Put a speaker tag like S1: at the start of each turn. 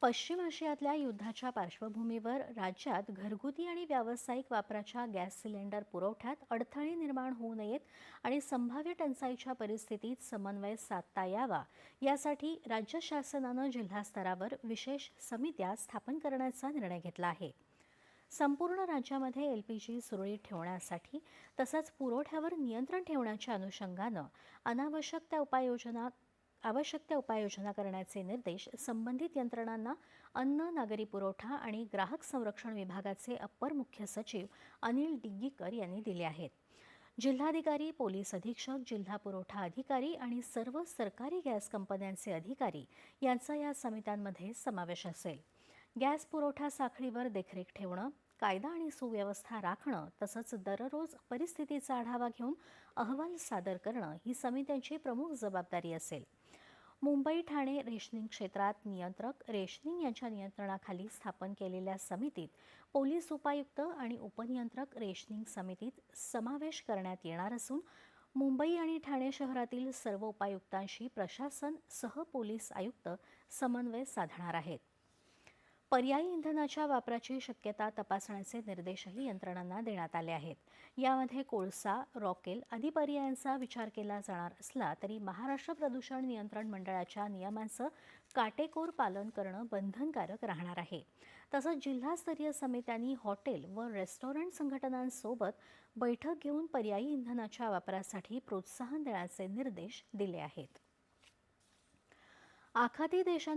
S1: पश्चिम आशियातल्या युद्धाच्या पार्श्वभूमीवर राज्यात घरगुती आणि व्यावसायिक वापराच्या गॅस सिलेंडर पुरवठ्यात अडथळे निर्माण होऊ नयेत आणि संभाव्य टंचाईच्या परिस्थितीत समन्वय साधता यावा यासाठी राज्य शासनानं जिल्हा स्तरावर विशेष समित्या स्थापन करण्याचा निर्णय घेतला आहे। संपूर्ण राज्यामध्ये एलपीजी सुरळीत ठेवण्यासाठी तसंच पुरवठ्यावर नियंत्रण ठेवण्याच्या अनुषंगानं आवश्यक त्या उपाययोजना करण्याचे निर्देश संबंधित यंत्रणांना अन्न, नागरी पुरवठा आणि ग्राहक संरक्षण विभागाचे अप्पर मुख्य सचिव अनिल डिग्गीकर यांनी दिले आहेत। जिल्हाधिकारी, पोलीस अधीक्षक, जिल्हा पुरवठा अधिकारी आणि सर्व सरकारी गॅस कंपन्यांचे अधिकारी यांचा या समित्यांमध्ये समावेश असेल। गॅस पुरवठा साखळीवर देखरेख ठेवणं, कायदा आणि सुव्यवस्था राखणं तसंच दररोज परिस्थितीचा आढावा घेऊन अहवाल सादर करणं ही समित्यांची प्रमुख जबाबदारी असेल। मुंबई ठाणे रेशनिंग क्षेत्रात नियंत्रक रेशनिंग यांच्या नियंत्रणाखाली स्थापन केलेल्या समितीत पोलीस उपायुक्त आणि उपनियंत्रक रेशनिंग समितीत समावेश करण्यात येणार असून मुंबई आणि ठाणे शहरातील सर्व उपायुक्तांशी प्रशासन सह पोलीस आयुक्त समन्वय साधणार आहेत। पर्यायी इंधनाच्या वापराची शक्यता तपासण्याचे निर्देशही यंत्रणांना देण्यात आले आहेत। यामध्ये कोळसा, रॉकेल आदी पर्यायांचा विचार केला जाणार असला तरी महाराष्ट्र प्रदूषण नियंत्रण मंडळाच्या नियमांचं काटेकोर पालन करणं बंधनकारक राहणार आहे। तसंच जिल्हास्तरीय समित्यांनी हॉटेल व रेस्टॉरंट संघटनांसोबत बैठक घेऊन पर्यायी इंधनाच्या वापरासाठी प्रोत्साहन देण्याचे निर्देश दिले आहेत। आखाती देशांना